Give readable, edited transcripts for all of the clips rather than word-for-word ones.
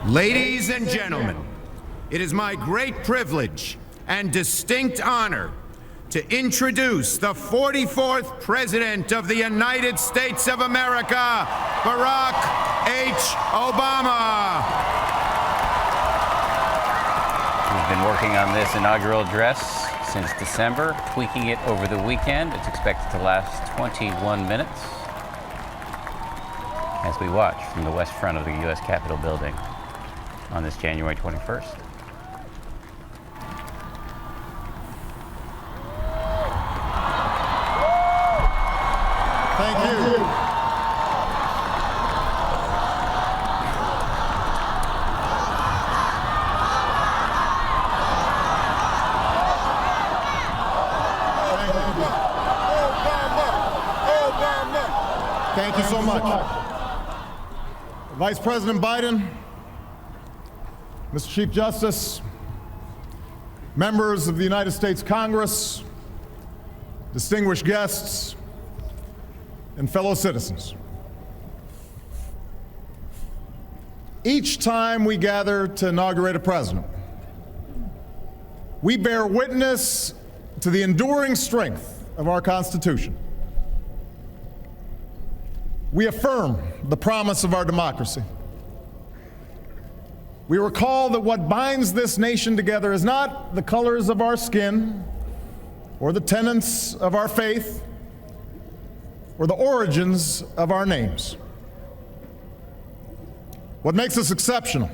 Ladies and gentlemen, it is my great privilege and distinct honor to introduce the 44th President of the United States of America, Barack H. Obama. We've been working on this inaugural address since December, tweaking it over the weekend. It's expected to last 21 minutes as we watch from the west front of the U.S. Capitol building on this January 21st. Thank you. Thank you so much. Vice President Biden, Mr. Chief Justice, members of the United States Congress, distinguished guests, and fellow citizens. Each time we gather to inaugurate a president, we bear witness to the enduring strength of our Constitution. We affirm the promise of our democracy. We recall that what binds this nation together is not the colors of our skin or the tenets of our faith or the origins of our names. What makes us exceptional,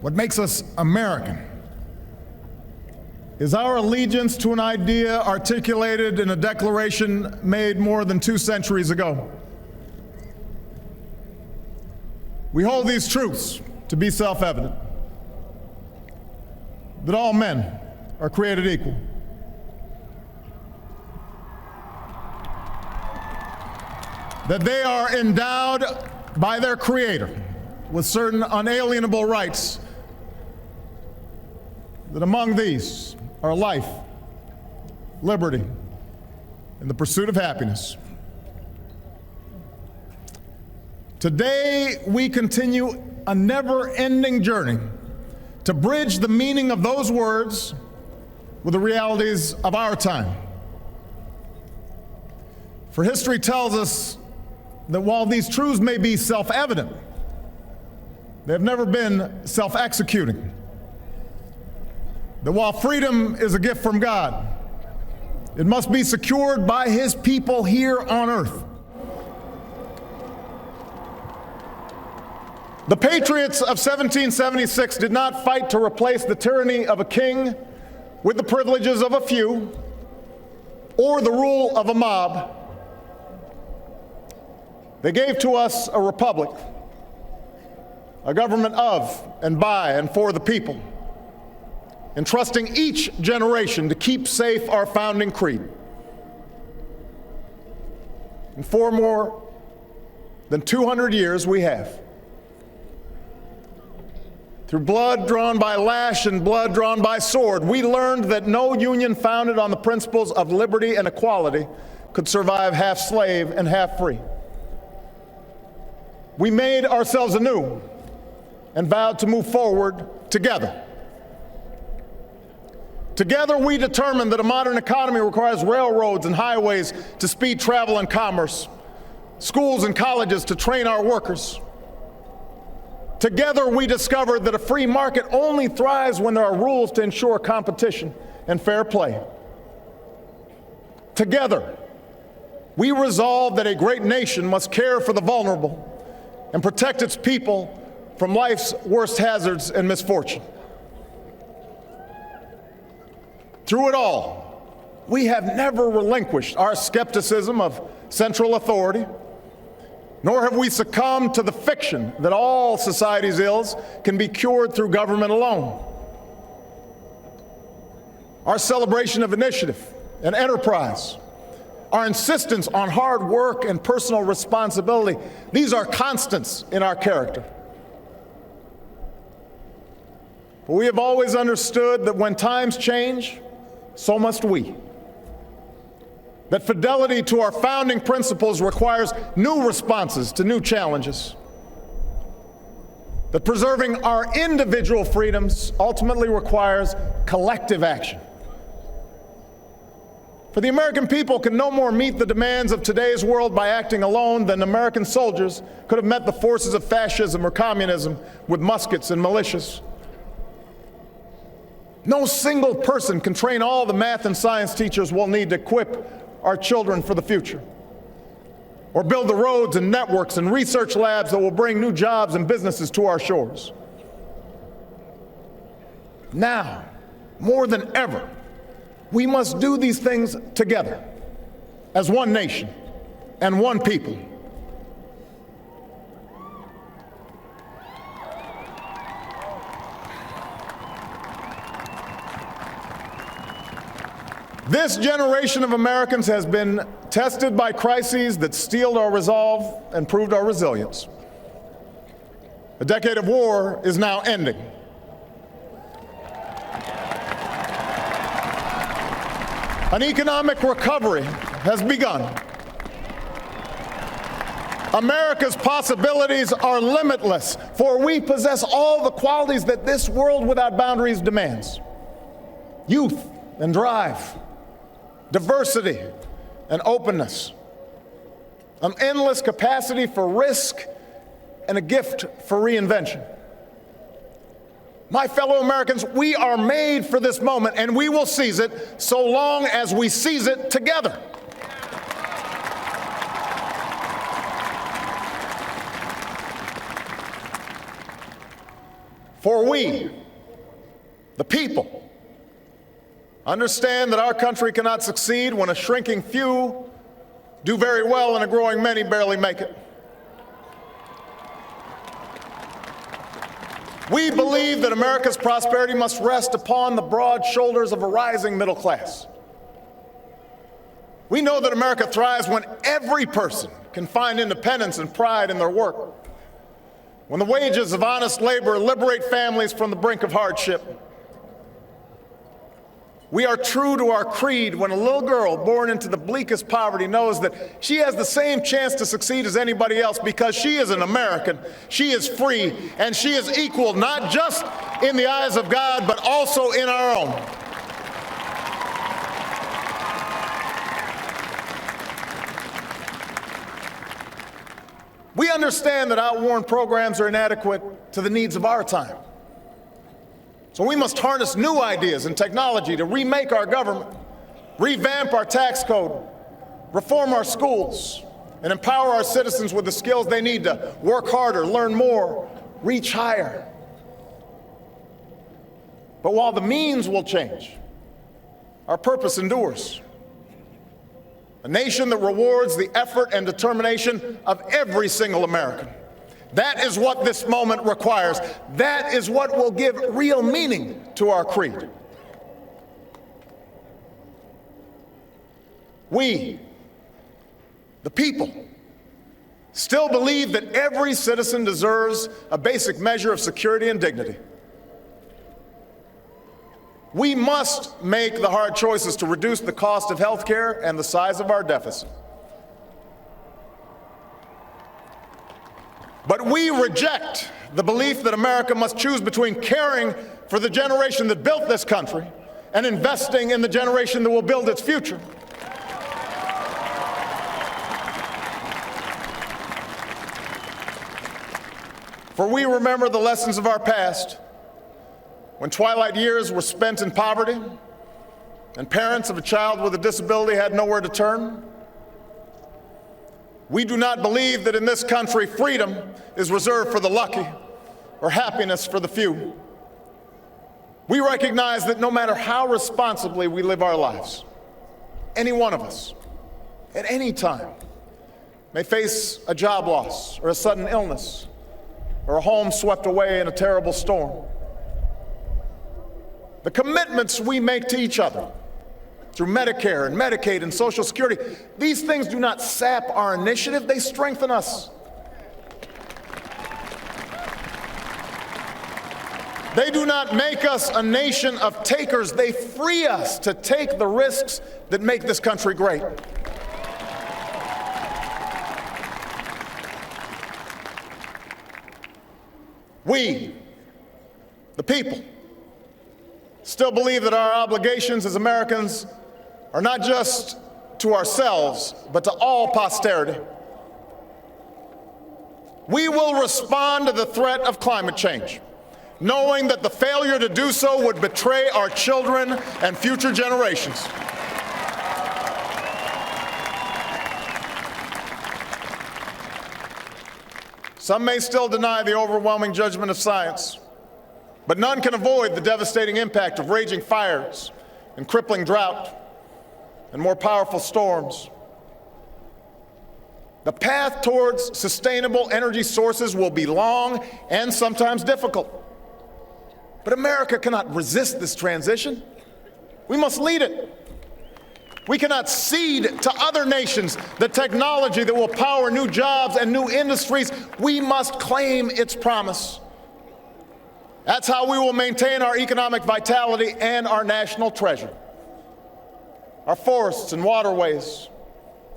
what makes us American, is our allegiance to an idea articulated in a declaration made more than 2 centuries ago. We hold these truths to be self-evident, that all men are created equal, that they are endowed by their Creator with certain unalienable rights, that among these are life, liberty, and the pursuit of happiness. Today, we continue a never-ending journey to bridge the meaning of those words with the realities of our time. For history tells us that while these truths may be self-evident, they have never been self-executing. That while freedom is a gift from God, it must be secured by His people here on earth. The patriots of 1776 did not fight to replace the tyranny of a king with the privileges of a few or the rule of a mob. They gave to us a republic, a government of and by and for the people, entrusting each generation to keep safe our founding creed. And for more than 200 years we have. Through blood drawn by lash and blood drawn by sword, we learned that no union founded on the principles of liberty and equality could survive half slave and half free. We made ourselves anew and vowed to move forward together. Together, we determined that a modern economy requires railroads and highways to speed travel and commerce, schools and colleges to train our workers. Together, we discovered that a free market only thrives when there are rules to ensure competition and fair play. Together, we resolved that a great nation must care for the vulnerable and protect its people from life's worst hazards and misfortune. Through it all, we have never relinquished our skepticism of central authority, nor have we succumbed to the fiction that all society's ills can be cured through government alone. Our celebration of initiative and enterprise, our insistence on hard work and personal responsibility, these are constants in our character. But we have always understood that when times change, so must we. That fidelity to our founding principles requires new responses to new challenges. that preserving our individual freedoms ultimately requires collective action. For the American people can no more meet the demands of today's world by acting alone than American soldiers could have met the forces of fascism or communism with muskets and militias. No single person can train all the math and science teachers we'll need to equip our children for the future, or build the roads and networks and research labs that will bring new jobs and businesses to our shores. Now, more than ever, we must do these things together as one nation and one people. This generation of Americans has been tested by crises that steeled our resolve and proved our resilience. A decade of war is now ending. An economic recovery has begun. America's possibilities are limitless, for we possess all the qualities that this world without boundaries demands: youth and drive, diversity and openness, an endless capacity for risk, and a gift for reinvention. My fellow Americans, we are made for this moment, and we will seize it so long as we seize it together. For we, the people, understand that our country cannot succeed when a shrinking few do very well and a growing many barely make it. We believe that America's prosperity must rest upon the broad shoulders of a rising middle class. We know that America thrives when every person can find independence and pride in their work, when the wages of honest labor liberate families from the brink of hardship. We are true to our creed when a little girl born into the bleakest poverty knows that she has the same chance to succeed as anybody else because she is an American, she is free, and she is equal not just in the eyes of God, but also in our own. We understand that outworn programs are inadequate to the needs of our time. So we must harness new ideas and technology to remake our government, revamp our tax code, reform our schools, and empower our citizens with the skills they need to work harder, learn more, reach higher. But while the means will change, our purpose endures. A nation that rewards the effort and determination of every single American. That is what this moment requires. That is what will give real meaning to our creed. We, the people, still believe that every citizen deserves a basic measure of security and dignity. We must make the hard choices to reduce the cost of health care and the size of our deficit. But we reject the belief that America must choose between caring for the generation that built this country and investing in the generation that will build its future. For we remember the lessons of our past, when twilight years were spent in poverty and parents of a child with a disability had nowhere to turn. We do not believe that in this country freedom is reserved for the lucky or happiness for the few. We recognize that no matter how responsibly we live our lives, any one of us, at any time, may face a job loss or a sudden illness or a home swept away in a terrible storm. The commitments we make to each other through Medicare and Medicaid and Social Security, these things do not sap our initiative, they strengthen us. They do not make us a nation of takers, they free us to take the risks that make this country great. We, the people, still believe that our obligations as Americans are not just to ourselves, but to all posterity. We will respond to the threat of climate change, knowing that the failure to do so would betray our children and future generations. Some may still deny the overwhelming judgment of science, but none can avoid the devastating impact of raging fires and crippling drought and more powerful storms. The path towards sustainable energy sources will be long and sometimes difficult. But America cannot resist this transition. We must lead it. We cannot cede to other nations the technology that will power new jobs and new industries. We must claim its promise. That's how we will maintain our economic vitality and our national treasure. Our forests and waterways,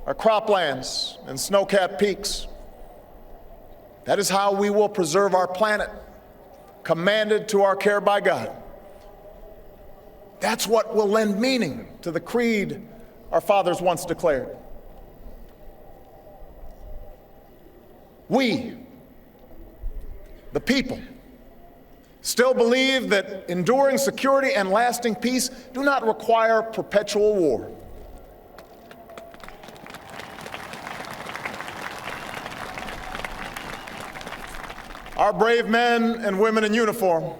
our croplands and snow-capped peaks. That is how we will preserve our planet, commanded to our care by God. That's what will lend meaning to the creed our fathers once declared. We, the people, still believe that enduring security and lasting peace do not require perpetual war. Our brave men and women in uniform,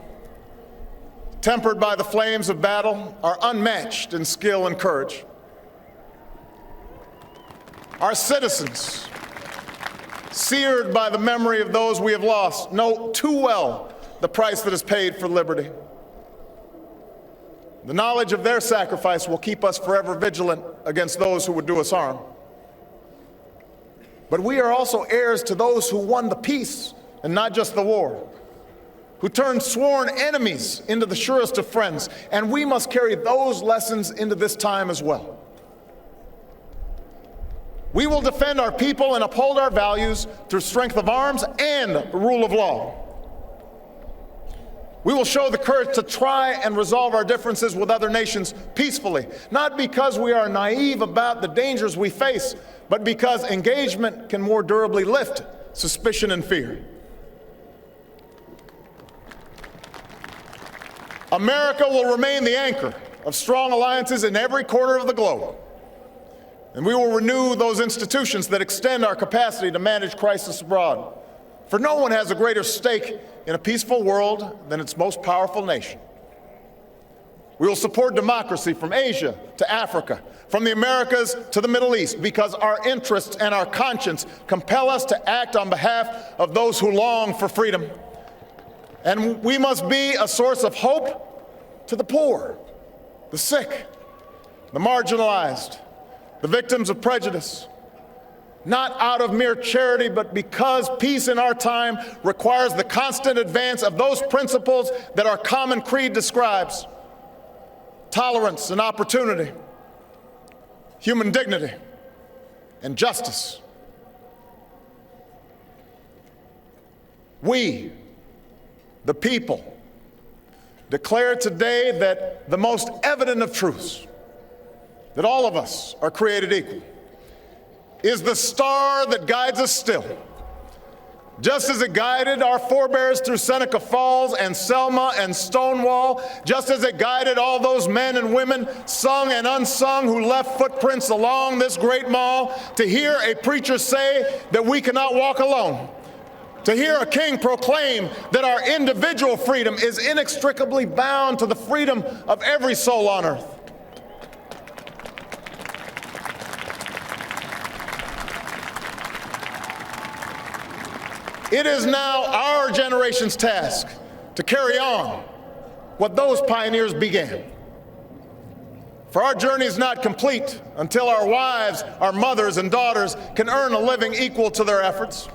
tempered by the flames of battle, are unmatched in skill and courage. Our citizens, seared by the memory of those we have lost, know too well the price that is paid for liberty. The knowledge of their sacrifice will keep us forever vigilant against those who would do us harm. But we are also heirs to those who won the peace and not just the war, who turned sworn enemies into the surest of friends, and we must carry those lessons into this time as well. We will defend our people and uphold our values through strength of arms and the rule of law. We will show the courage to try and resolve our differences with other nations peacefully, not because we are naive about the dangers we face, but because engagement can more durably lift suspicion and fear. America will remain the anchor of strong alliances in every corner of the globe. And we will renew those institutions that extend our capacity to manage crisis abroad. For no one has a greater stake in a peaceful world than its most powerful nation. We will support democracy from Asia to Africa, from the Americas to the Middle East, because our interests and our conscience compel us to act on behalf of those who long for freedom. And we must be a source of hope to the poor, the sick, the marginalized, the victims of prejudice, not out of mere charity, but because peace in our time requires the constant advance of those principles that our common creed describes: tolerance and opportunity, human dignity, and justice. We, the people, declare today that the most evident of truths, that all of us are created equal, is the star that guides us still. Just as it guided our forebears through Seneca Falls and Selma and Stonewall, just as it guided all those men and women, sung and unsung, who left footprints along this great mall, to hear a preacher say that we cannot walk alone, to hear a king proclaim that our individual freedom is inextricably bound to the freedom of every soul on earth. It is now our generation's task to carry on what those pioneers began. For our journey is not complete until our wives, our mothers, and daughters can earn a living equal to their efforts.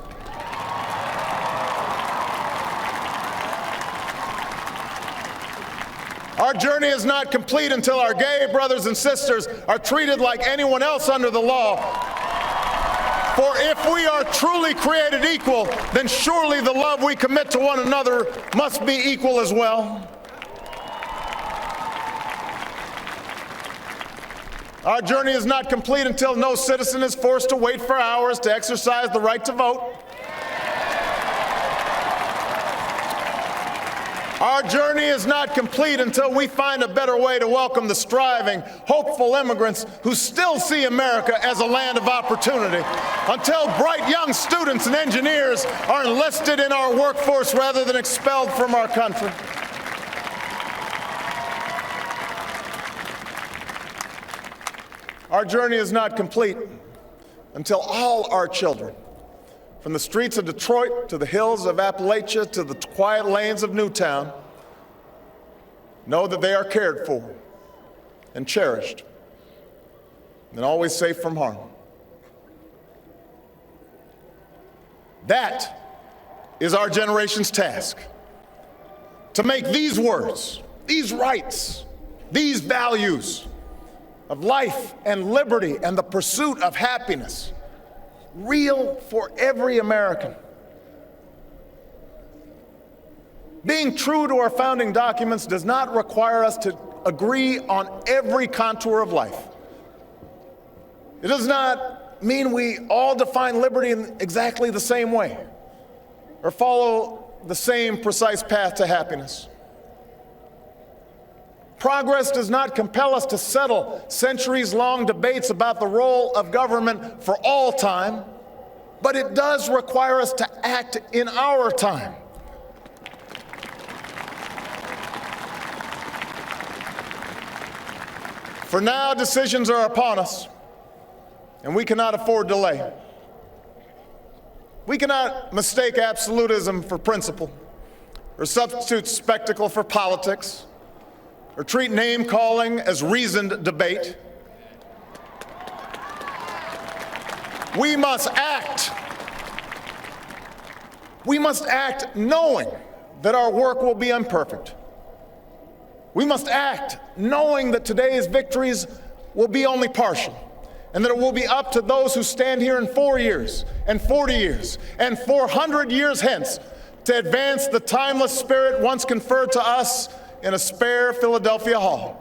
Our journey is not complete until our gay brothers and sisters are treated like anyone else under the law. For if we are truly created equal, then surely the love we commit to one another must be equal as well. Our journey is not complete until no citizen is forced to wait for hours to exercise the right to vote. Our journey is not complete until we find a better way to welcome the striving, hopeful immigrants who still see America as a land of opportunity, until bright young students and engineers are enlisted in our workforce rather than expelled from our country. Our journey is not complete until all our children, from the streets of Detroit to the hills of Appalachia to the quiet lanes of Newtown, know that they are cared for and cherished and always safe from harm. That is our generation's task, to make these words, these rights, these values of life and liberty and the pursuit of happiness real for every American. Being true to our founding documents does not require us to agree on every contour of life. It does not mean we all define liberty in exactly the same way or follow the same precise path to happiness. Progress does not compel us to settle centuries-long debates about the role of government for all time, but it does require us to act in our time. For now, decisions are upon us, and we cannot afford delay. We cannot mistake absolutism for principle, or substitute spectacle for politics, or treat name-calling as reasoned debate. We must act. We must act knowing that our work will be imperfect. We must act knowing that today's victories will be only partial, and that it will be up to those who stand here in 4 years, and 40 years, and 400 years hence to advance the timeless spirit once conferred to us in a spare Philadelphia hall.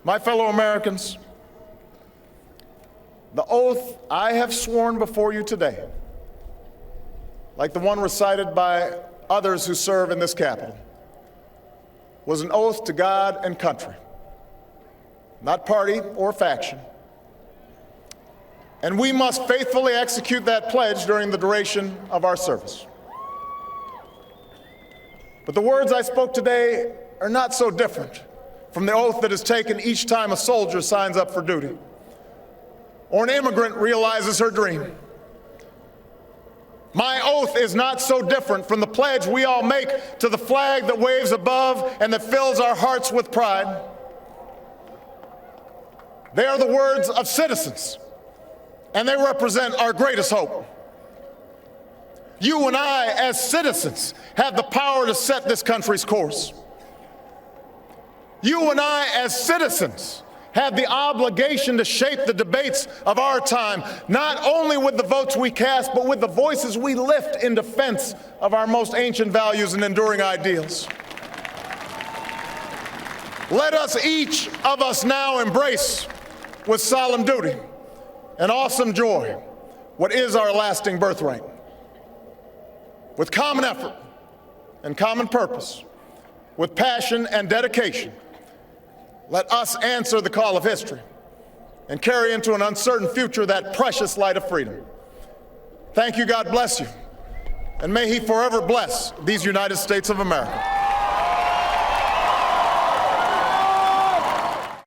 My fellow Americans, the oath I have sworn before you today, like the one recited by others who serve in this Capitol, was an oath to God and country, not party or faction. And we must faithfully execute that pledge during the duration of our service. But the words I spoke today are not so different from the oath that is taken each time a soldier signs up for duty, or an immigrant realizes her dream. My oath is not so different from the pledge we all make to the flag that waves above and that fills our hearts with pride. They are the words of citizens, and they represent our greatest hope. You and I, as citizens, have the power to set this country's course. You and I, as citizens, have the obligation to shape the debates of our time, not only with the votes we cast, but with the voices we lift in defense of our most ancient values and enduring ideals. Let us, each of us, now embrace with solemn duty and awesome joy what is our lasting birthright. With common effort and common purpose, with passion and dedication, let us answer the call of history and carry into an uncertain future that precious light of freedom. Thank you, God bless you, and may He forever bless these United States of America.